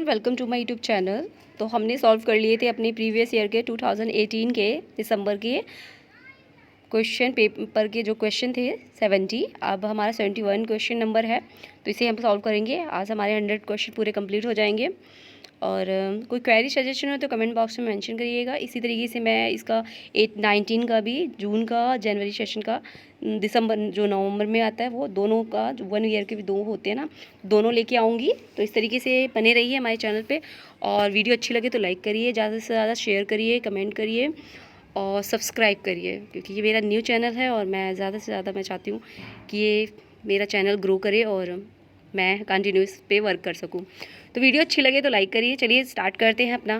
Welcome to my YouTube channel. तो हमने solve कर लिए थे अपने प्रीवियस ईयर के 2018 के दिसंबर के क्वेश्चन पेपर के जो क्वेश्चन थे 70। अब हमारा 71 क्वेश्चन नंबर है, तो इसे हम सॉल्व करेंगे। आज हमारे 100 क्वेश्चन पूरे कंप्लीट हो जाएंगे। और कोई क्वेरी सजेशन हो तो कमेंट बॉक्स में मेंशन करिएगा। इसी तरीके से मैं इसका 19 का भी, जून का, जनवरी सेशन का, दिसंबर जो नवंबर में आता है, वो दोनों का, जो 1 ईयर के भी 2 होते हैं ना, दोनों लेके आऊँगी। तो इस तरीके से बने रहिए हमारे चैनल पे। और वीडियो अच्छी लगे तो लाइक करिए, ज़्यादा से ज़्यादा शेयर करिए, कमेंट करिए और सब्सक्राइब करिए, क्योंकि ये मेरा न्यू चैनल है और मैं ज़्यादा से ज़्यादा मैं चाहती हूँ कि ये मेरा चैनल ग्रो करे और मैं कंटिन्यूस पे वर्क कर सकूँ। तो वीडियो अच्छी लगे तो लाइक करिए। चलिए स्टार्ट करते हैं अपना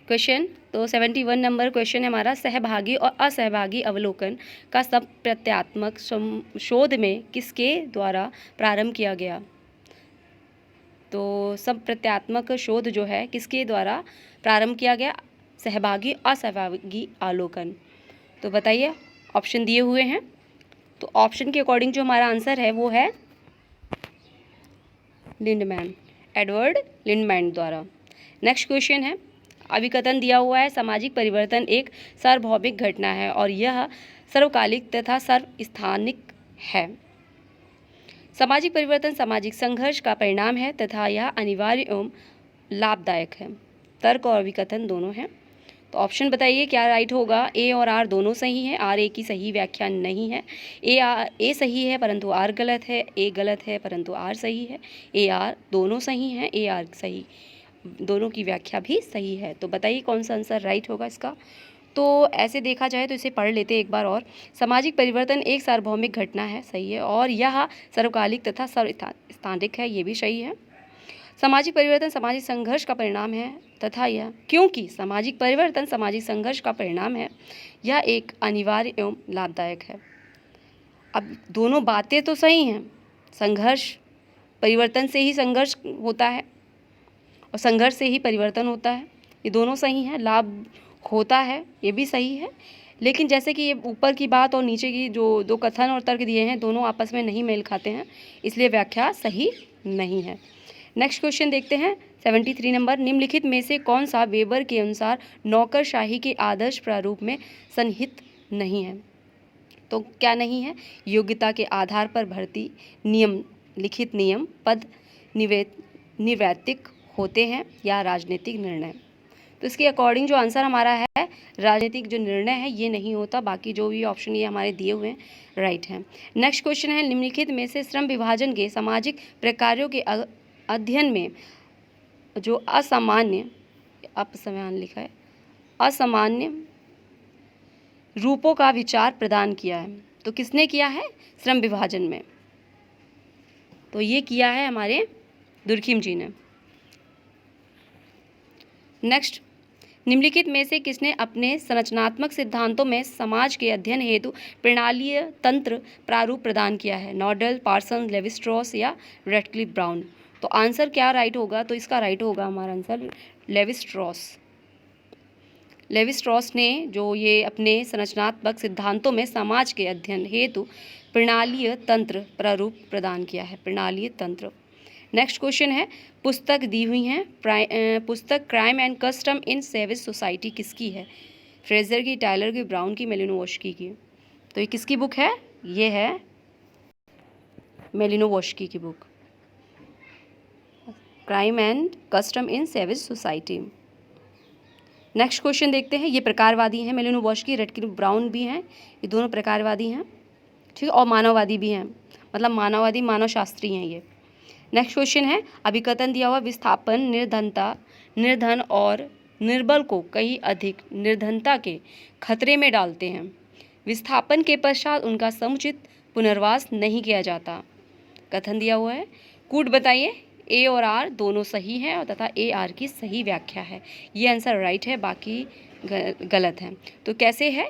क्वेश्चन। तो 71 नंबर क्वेश्चन है हमारा, सहभागी और असहभागी अवलोकन का सब प्रत्यात्मक शोध में किसके द्वारा प्रारंभ किया गया। तो सब प्रत्यात्मक शोध जो है किसके द्वारा प्रारंभ किया गया, सहभागी असहभागी अवलोकन। तो बताइए, ऑप्शन दिए हुए हैं। तो ऑप्शन के अकॉर्डिंग जो हमारा आंसर है वो है लिंडमैन, एडवर्ड लिंडमैन द्वारा। नेक्स्ट क्वेश्चन है, अभिकथन दिया हुआ है, सामाजिक परिवर्तन एक सार्वभौमिक घटना है और यह सर्वकालिक तथा सर्वस्थानिक है। सामाजिक परिवर्तन सामाजिक संघर्ष का परिणाम है तथा यह अनिवार्य एवं लाभदायक है। तर्क और अभिकथन दोनों हैं। तो ऑप्शन बताइए क्या राइट होगा। ए और आर दोनों सही हैं, आर ए की सही व्याख्या नहीं है। ए सही है परंतु आर गलत है, ए गलत है परंतु आर सही है। ए आर दोनों सही हैं, ए आर सही, दोनों की व्याख्या भी सही है। तो बताइए कौन सा आंसर राइट होगा इसका। तो ऐसे देखा जाए तो इसे पढ़ लेते एक बार और। सामाजिक परिवर्तन एक सार्वभौमिक घटना है, सही है, और यह सर्वकालिक तथा सर्वस्थानिक है, ये भी सही है। सामाजिक परिवर्तन सामाजिक संघर्ष का परिणाम है तथा यह, क्योंकि सामाजिक परिवर्तन सामाजिक संघर्ष का परिणाम है, यह एक अनिवार्य एवं लाभदायक है। अब दोनों बातें तो सही हैं, संघर्ष, परिवर्तन से ही संघर्ष होता है और संघर्ष से ही परिवर्तन होता है, ये दोनों सही हैं। लाभ होता है, ये भी सही है। लेकिन जैसे कि ये ऊपर की बात और नीचे की जो दो कथन और तर्क दिए हैं, दोनों आपस में नहीं मेल खाते हैं, इसलिए व्याख्या सही नहीं है। नेक्स्ट क्वेश्चन देखते हैं 73 नंबर, निम्नलिखित में से कौन सा वेबर के अनुसार नौकरशाही के आदर्श प्रारूप में सन्निहित नहीं है। तो क्या नहीं है, योग्यता के आधार पर भर्ती, नियम, लिखित नियम, पद निवैतिक होते हैं या राजनीतिक निर्णय। तो इसके अकॉर्डिंग जो आंसर हमारा है, राजनीतिक जो निर्णय है ये नहीं होता, बाकी जो भी ऑप्शन ये हमारे दिए हुए हैं राइट हैं। नेक्स्ट क्वेश्चन है, निम्नलिखित में से श्रम विभाजन के सामाजिक प्रकारों के अध्ययन में जो असामान्य, अपसमान लिखा है, असामान्य रूपों का विचार प्रदान किया है। तो किसने किया है, श्रम विभाजन में। तो ये किया है हमारे दुर्खिम जी ने। नेक्स्ट, निम्नलिखित में से किसने अपने संरचनात्मक सिद्धांतों में समाज के अध्ययन हेतु प्रणालीय तंत्र प्रारूप प्रदान किया है। नॉडल, पार्सन, लेवी स्ट्रॉस या रेडक्लिफ ब्राउन। तो आंसर क्या राइट होगा, तो इसका राइट होगा हमारा answer Levi Strauss. Levi Strauss ने जो ये अपने संरचनात्मक सिद्धांतों में समाज के अध्ययन हेतु प्रणालीय तंत्र प्रारूप प्रदान किया है, प्रणालीय तंत्र। नेक्स्ट क्वेश्चन है, पुस्तक दी हुई हैं, पुस्तक crime and custom in savage society किसकी है। फ्रेजर की, टायलर की, ब्राउन की, मेलिनोवस्की की। तो ये किसकी बुक है, ये है मेलिनोवस्की की book, crime and custom in savage society. Next question देखते हैं, ये प्रकारवादी हैं, मेलिनोवस्की, रेडक्लिफ ब्राउन भी हैं, ये दोनों प्रकारवादी हैं, ठीक है, और मानववादी भी हैं, मतलब मानववादी, मानवशास्त्री हैं ये। नेक्स्ट क्वेश्चन है, अभिकथन दिया हुआ, विस्थापन निर्धन और निर्बल को कई अधिक निर्धनता के खतरे में डालते हैं। विस्थापन के पश्चात उनका समुचित पुनर्वास नहीं किया जाता। कथन दिया हुआ है, कूट बताइए। ए और आर दोनों सही हैं और तथा ए आर की सही व्याख्या है, ये आंसर राइट है, बाकी गलत है। तो कैसे है,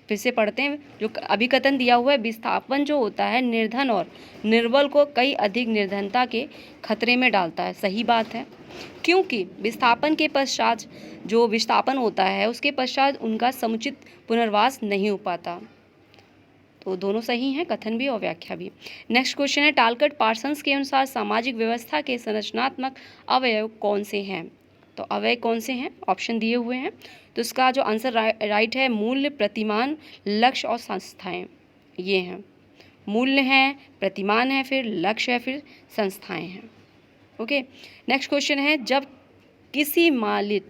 फिर से पढ़ते हैं। जो अभिकथन दिया हुआ है, विस्थापन जो होता है निर्धन और निर्बल को कई अधिक निर्धनता के खतरे में डालता है, सही बात है, क्योंकि विस्थापन के पश्चात जो विस्थापन होता है उसके पश्चात उनका समुचित पुनर्वास नहीं हो पाता। तो दोनों सही हैं, कथन भी और व्याख्या भी। नेक्स्ट क्वेश्चन है, टालकट पार्सन्स के अनुसार सामाजिक व्यवस्था के संरचनात्मक अवयव कौन से हैं? तो अवयव कौन से हैं? ऑप्शन दिए हुए हैं। तो इसका जो आंसर राइट है, मूल्य, प्रतिमान, लक्ष्य और संस्थाएं। ये हैं, मूल्य हैं, प्रतिमान है, फिर लक्ष्य है, फिर संस्थाएं हैं। ओके। नेक्स्ट क्वेश्चन है, जब किसी मलिन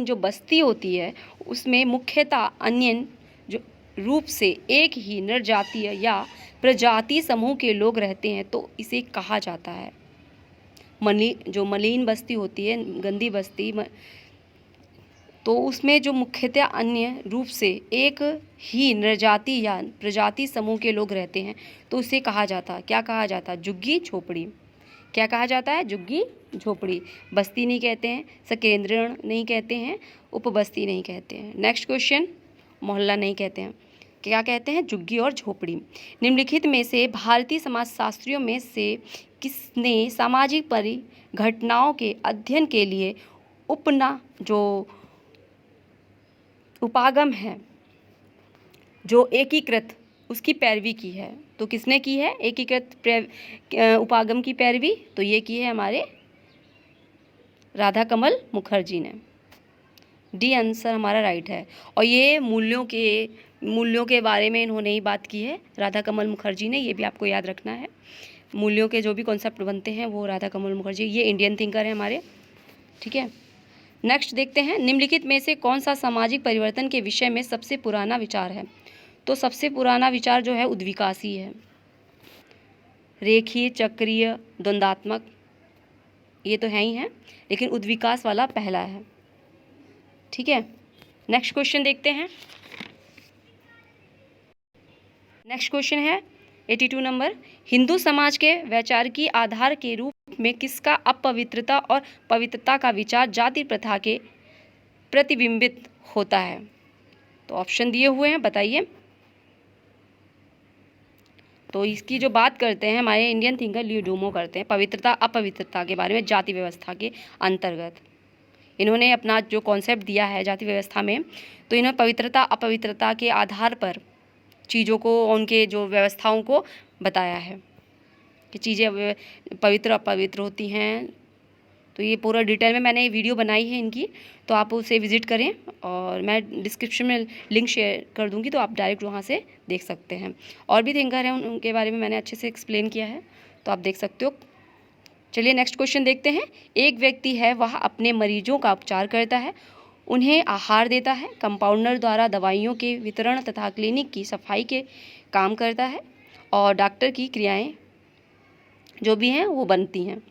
जो बस्ती होती है उसमें मुख्यतः अन्य जो रूप से एक ही नरजातीय या प्रजाति समूह के लोग रहते हैं तो इसे कहा जाता है? जो मलिन बस्ती होती है, गंदी बस्ती, तो उसमें जो मुख्यतः अन्य रूप से एक ही नरजाति या प्रजाति समूह के लोग रहते हैं तो उसे कहा जाता है, क्या कहा जाता है? झुग्गी झोपड़ी। क्या कहा जाता है? झुग्गी झोपड़ी। बस्ती नहीं कहते हैं, संकेंद्रण नहीं कहते हैं, उपबस्ती नहीं कहते हैं। नेक्स्ट क्वेश्चन, मोहल्ला नहीं कहते हैं, क्या कहते हैं? झुग्गी और झोपड़ी। निम्नलिखित में से भारतीय समाजशास्त्रियों में से किसने सामाजिक परिघटनाओं के अध्ययन के लिए जो उपागम है, जो एकीकृत, उसकी पैरवी की है? तो किसने की है एकीकृत उपागम की पैरवी? तो ये की है हमारे राधा कमल मुखर्जी ने। डी आंसर हमारा राइट है। और ये मूल्यों के बारे में इन्होंने ही बात की है, राधा कमल मुखर्जी ने। ये भी आपको याद रखना है, मूल्यों के जो भी कॉन्सेप्ट बनते हैं वो राधा कमल मुखर्जी, ये इंडियन थिंकर है हमारे। ठीक है। नेक्स्ट देखते हैं, निम्नलिखित में से कौन सा सामाजिक परिवर्तन के विषय में सबसे पुराना विचार है? तो सबसे पुराना विचार जो है उद्विकासी है। रेखीय, चक्रीय, द्वंद्वात्मक, ये तो है ही है, लेकिन उद्विकास वाला पहला है। ठीक है। नेक्स्ट क्वेश्चन देखते हैं। नेक्स्ट क्वेश्चन है 82 नंबर, हिंदू समाज के वैचारिकी आधार के रूप में किसका अपवित्रता और पवित्रता का विचार जाति प्रथा के प्रतिबिंबित होता है? तो ऑप्शन दिए हुए हैं, बताइए। तो इसकी जो बात करते हैं हमारे इंडियन थिंकर ल्यूडोमो करते हैं, पवित्रता अपवित्रता के बारे में जाति व्यवस्था के अंतर्गत। इन्होंने अपना जो कॉन्सेप्ट दिया है जाति व्यवस्था में, तो इन्होंने पवित्रता अपवित्रता के आधार पर चीज़ों को, उनके जो व्यवस्थाओं को बताया है कि चीज़ें पवित्र अपवित्र होती हैं। तो ये पूरा डिटेल में मैंने वीडियो बनाई है इनकी, तो आप उसे विज़िट करें और मैं डिस्क्रिप्शन में लिंक शेयर कर दूंगी, तो आप डायरेक्ट वहाँ से देख सकते हैं। और भी थिंकर हैं, उनके बारे में मैंने अच्छे से एक्सप्लेन किया है, तो आप देख सकते हो। चलिए नेक्स्ट क्वेश्चन देखते हैं। एक व्यक्ति है, वह अपने मरीजों का उपचार करता है, उन्हें आहार देता है, कंपाउंडर द्वारा दवाइयों के वितरण तथा क्लिनिक की सफाई के काम करता है, और डॉक्टर की क्रियाएं जो भी हैं वो बनती हैं,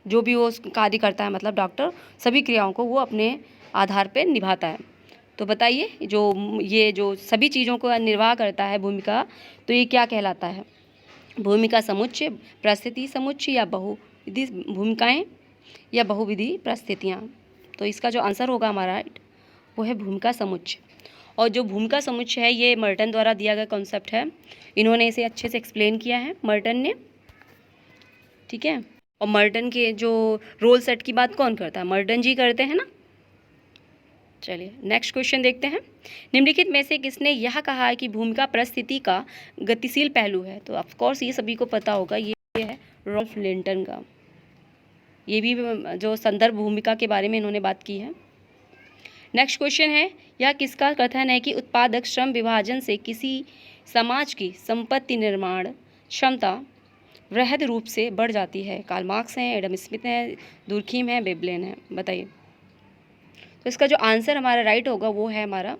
जो भी वो कार्य करता है, मतलब डॉक्टर सभी क्रियाओं को वो अपने आधार पर निभाता है। तो बताइए, ये जो सभी चीज़ों को निर्वाह करता है भूमिका, तो ये क्या कहलाता है? भूमिका समुच्चय, परिस्थिति समुच्चय, या बहुविधि भूमिकाएं, या बहुविधि परिस्थितियाँ? तो इसका जो आंसर होगा हमारा वो है भूमिका समुच्चय। और जो भूमिका समुच्चय है ये मर्टन द्वारा दिया गया कॉन्सेप्ट है, इन्होंने इसे अच्छे से एक्सप्लेन किया है मर्टन ने। ठीक है। और मर्टन के जो रोल सेट की बात कौन करता है? मर्टन जी करते हैं ना। चलिए नेक्स्ट क्वेश्चन देखते हैं। निम्नलिखित में से किसने यह कहा है कि भूमिका परिस्थिति का गतिशील पहलू है? तो ऑफ कोर्स ये सभी को पता होगा, ये है रॉल्फ लिंटन का। ये भी जो संदर्भ भूमिका के बारे में इन्होंने बात की है। नेक्स्ट क्वेश्चन है, यह किसका कथन है कि उत्पादक श्रम विभाजन से किसी समाज की संपत्ति निर्माण क्षमता वृहद रूप से बढ़ जाती है? कार्ल मार्क्स हैं, एडम स्मिथ हैं, दुर्खीम है, वेबलेन है। बताइए। तो इसका जो आंसर हमारा राइट होगा वो है हमारा,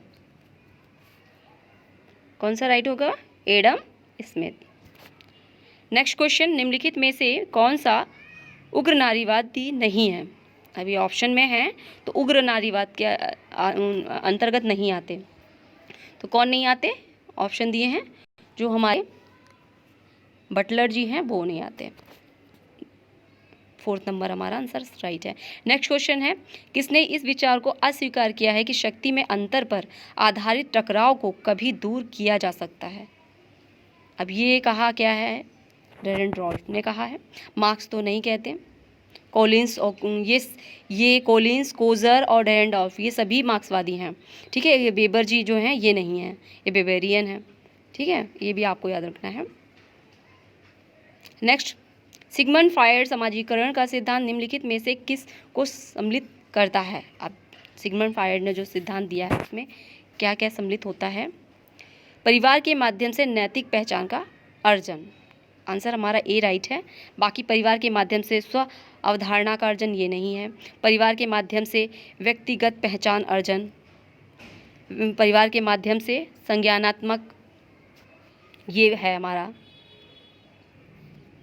कौन सा राइट होगा? Adam Smith. नेक्स्ट क्वेश्चन, निम्नलिखित में से कौन सा उग्र नारीवादी नहीं है? अभी ऑप्शन में है, तो उग्र नारीवाद के अंतर्गत नहीं आते। तो कौन नहीं आते? ऑप्शन दिए हैं, जो हमारे बटलर जी हैं वो नहीं आते। 4th नंबर हमारा आंसर राइट है। नेक्स्ट क्वेश्चन है, किसने इस विचार को अस्वीकार किया है कि शक्ति में अंतर पर आधारित टकराव को कभी दूर किया जा सकता है? अब ये कहा क्या है? रेरेंड रॉल्फ ने कहा है। मार्क्स तो नहीं कहते, कॉलिंस और ये कॉलिंस, कोजर और डेरेंडॉर्फ ये सभी मार्क्सवादी हैं। ठीक है, ये वेबर जी जो हैं ये नहीं हैं, ये वेबेरियन हैं। ठीक है, ये भी आपको याद रखना है। नेक्स्ट, सिगमंड फ्रायड समाजीकरण का सिद्धांत निम्नलिखित में से किस को सम्मिलित करता है? अब सिगमंड फ्रायड ने जो सिद्धांत दिया है उसमें क्या क्या सम्मिलित होता है? परिवार के माध्यम से नैतिक पहचान का अर्जन, आंसर हमारा ए राइट है। बाकी परिवार के माध्यम से स्व अवधारणा का अर्जन ये नहीं है। परिवार के माध्यम से व्यक्तिगत पहचान अर्जन, परिवार के माध्यम से संज्ञानात्मक, ये है हमारा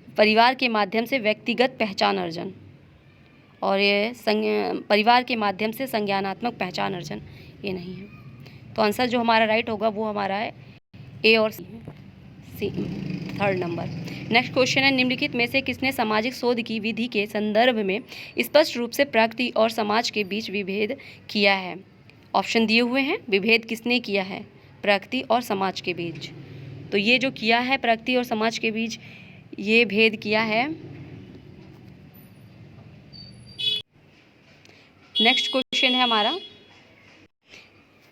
परिवार के माध्यम से व्यक्तिगत पहचान अर्जन, और ये परिवार के माध्यम से संज्ञानात्मक पहचान अर्जन ये नहीं है। तो आंसर जो हमारा राइट होगा वो हमारा है ए और सी, थर्ड नंबर। नेक्स्ट क्वेश्चन है, निम्नलिखित में से किसने सामाजिक शोध की विधि के संदर्भ में स्पष्ट रूप से प्रकृति और समाज के बीच विभेद किया है? ऑप्शन दिए हुए हैं, विभेद किसने किया है प्रकृति और समाज के बीच? तो ये जो किया है प्रकृति और समाज के बीच ये भेद किया है। नेक्स्ट क्वेश्चन है हमारा,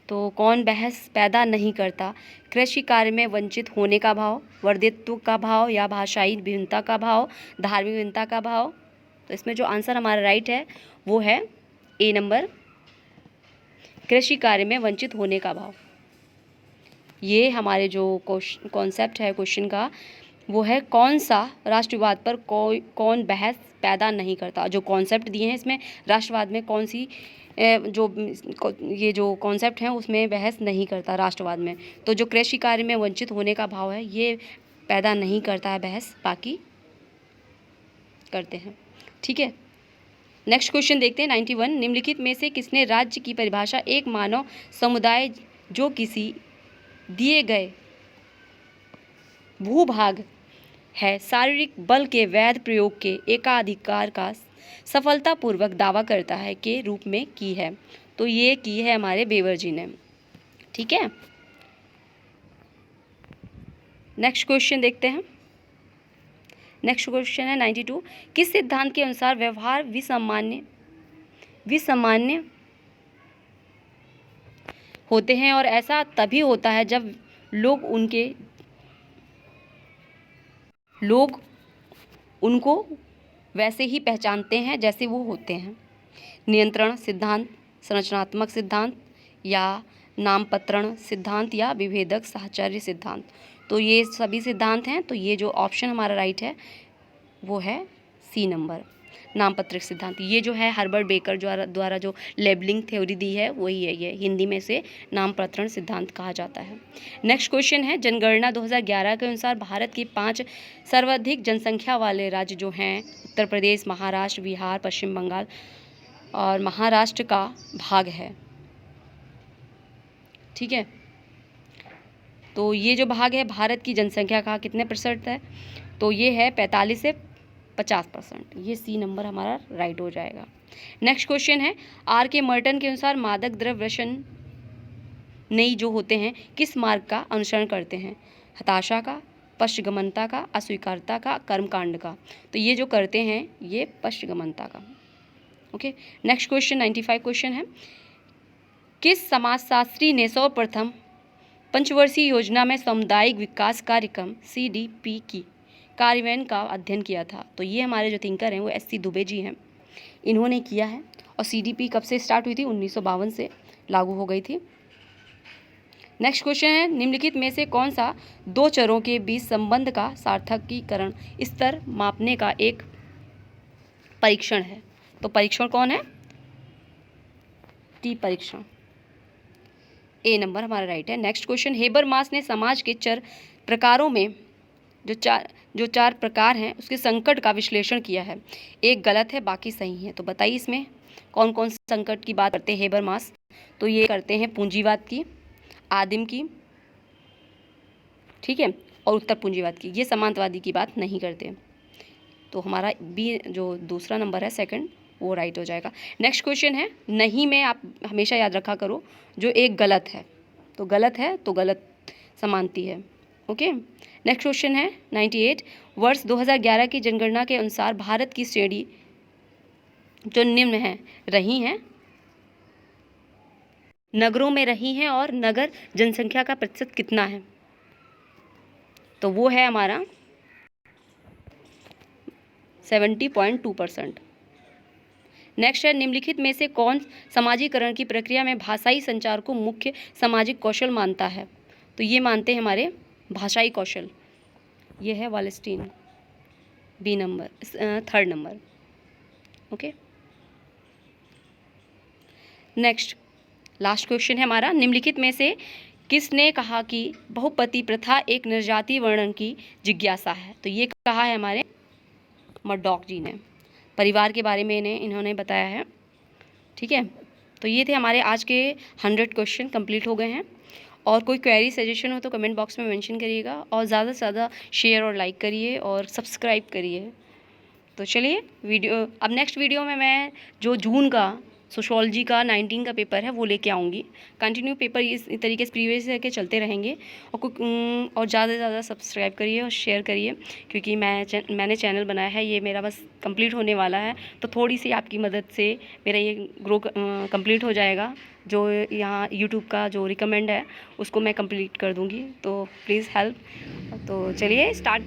तो कौन बहस पैदा नहीं करता? कृषि कार्य में वंचित होने का भाव, वर्धित्व का भाव, या भाषाई विभिन्नता का भाव, धार्मिक विभिन्नता का भाव? तो इसमें जो आंसर हमारा राइट है वो है ए नंबर, कृषि कार्य में वंचित होने का भाव। ये हमारे जो कॉन्सेप्ट है क्वेश्चन का वो है कौन सा राष्ट्रवाद पर कौन बहस पैदा नहीं करता। जो कॉन्सेप्ट दिए हैं इसमें राष्ट्रवाद में कौन सी ये जो कॉन्सेप्ट हैं उसमें बहस नहीं करता राष्ट्रवाद में। तो जो कृषि कार्य में वंचित होने का भाव है ये पैदा नहीं करता है बहस, बाकी करते हैं। ठीक है, नेक्स्ट क्वेश्चन देखते हैं 91। निम्नलिखित में से किसने राज्य की परिभाषा एक मानव समुदाय जो किसी दिए गए भूभाग है शारीरिक बल के वैध प्रयोग के एकाधिकार का सफलतापूर्वक दावा करता है के रूप में की है? तो ये की है हमारे वेबर जी ने। ठीक है, नेक्स्ट क्वेश्चन देखते हैं। नेक्स्ट क्वेश्चन है 92। किस सिद्धांत के अनुसार व्यवहार विसामान्य होते हैं और ऐसा तभी होता है जब लोग उनको वैसे ही पहचानते हैं जैसे वो होते हैं? नियंत्रण सिद्धांत, संरचनात्मक सिद्धांत, या नामपत्रण सिद्धांत, या विभेदक साहचर्य सिद्धांत? तो ये सभी सिद्धांत हैं। तो ये जो ऑप्शन हमारा राइट है वो है सी नंबर, नामपत्रिक सिद्धांत। ये जो है हर्बर्ट बेकर द्वारा जो लेबलिंग थ्योरी दी है वही है, ये हिंदी में से नामपत्रण सिद्धांत कहा जाता है। नेक्स्ट क्वेश्चन है, जनगणना 2011 के अनुसार भारत के 5 सर्वाधिक जनसंख्या वाले राज्य जो हैं उत्तर प्रदेश, महाराष्ट्र, बिहार, पश्चिम बंगाल और महाराष्ट्र का भाग है। ठीक है, तो ये जो भाग है भारत की जनसंख्या का कितने % है? तो ये है 45 से 50%। ये सी नंबर हमारा राइट हो जाएगा। नेक्स्ट क्वेश्चन है, आर के मर्टन के अनुसार मादक द्रव्य व्यसन नई जो होते हैं किस मार्ग का अनुसरण करते हैं? हताशा का, पश्चगमनता का, अस्वीकारता का, कर्मकांड का? तो ये जो करते हैं ये पश्चगमनता का। ओके, नेक्स्ट क्वेश्चन 95 क्वेश्चन है, किस समाजशास्त्री ने सर्वप्रथम पंचवर्षीय योजना में सामुदायिक विकास कार्यक्रम CDP की कार्यान्वयन का अध्ययन किया था? तो ये हमारे जो थिंकर हैं वो SC दुबे जी हैं, इन्होंने किया है। और CDP कब से स्टार्ट हुई थी? 1952 से लागू हो गई थी। नेक्स्ट क्वेश्चन है, निम्नलिखित में से कौन सा दो चरों के बीच संबंध का सार्थकीकरण स्तर मापने का एक परीक्षण है? तो परीक्षण कौन है? टी परीक्षण, ए नंबर हमारा राइट है। नेक्स्ट क्वेश्चन, हेबरमास ने समाज के चर प्रकारों में जो चार प्रकार हैं उसके संकट का विश्लेषण किया है। एक गलत है, बाकी सही है। तो बताइए इसमें कौन कौन से संकट की बात करते हैं हेबरमास? तो ये करते हैं पूंजीवाद की, आदिम की, ठीक है, और उत्तर पूंजीवाद की। ये समांतवादी की बात नहीं करते। तो हमारा बी जो दूसरा नंबर है सेकंड वो राइट हो जाएगा। नेक्स्ट क्वेश्चन है, नहीं में आप हमेशा याद रखा करो जो एक गलत है तो गलत समानती है। ओके, नेक्स्ट क्वेश्चन है 98। वर्ष 2011 की जनगणना के अनुसार भारत की श्रेणी जो निम्न हैं रही हैं, नगरों में रही हैं और नगर जनसंख्या का प्रतिशत कितना है? तो वो है हमारा 70.2%। नेक्स्ट है, निम्नलिखित में से कौन समाजीकरण की प्रक्रिया में भाषाई संचार को मुख्य सामाजिक कौशल मानता है? तो ये मानते हैं हमारे भाषाई कौशल। ये है वालेस्टीन, बी नंबर, 3rd नंबर। ओके, नेक्स्ट लास्ट क्वेश्चन है हमारा, निम्नलिखित में से किसने कहा कि बहुपति प्रथा एक निर्जातीय वर्णन की जिज्ञासा है? तो ये कहा है हमारे मर्डॉक जी ने। परिवार के बारे में इन्होंने बताया है। ठीक है, तो ये थे हमारे आज के 100 क्वेश्चन कंप्लीट हो गए हैं। और कोई क्वेरी सजेशन हो तो कमेंट बॉक्स में मेंशन करिएगा, और ज़्यादा से ज़्यादा शेयर और लाइक करिए और सब्सक्राइब करिए। तो चलिए अब नेक्स्ट वीडियो में मैं जो जून का सोशोलॉजी का 19 का पेपर है वो लेके आऊँगी। कंटिन्यू पेपर इस तरीके से प्रीवियस के चलते रहेंगे। और ज़्यादा से ज़्यादा सब्सक्राइब करिए और शेयर करिए, क्योंकि मैंने चैनल बनाया है, ये मेरा बस कंप्लीट होने वाला है। तो थोड़ी सी आपकी मदद से मेरा ये ग्रो कंप्लीट हो जाएगा। जो यहाँ यूट्यूब का जो रिकमेंड है उसको मैं कंप्लीट कर दूँगी, तो प्लीज़ हेल्प। तो चलिए स्टार्ट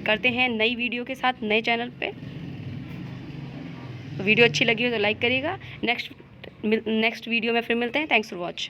करते हैं नई वीडियो के साथ नए चैनल पे। वीडियो अच्छी लगी हो तो लाइक करिएगा। नेक्स्ट वीडियो में फिर मिलते हैं। Thanks for watch.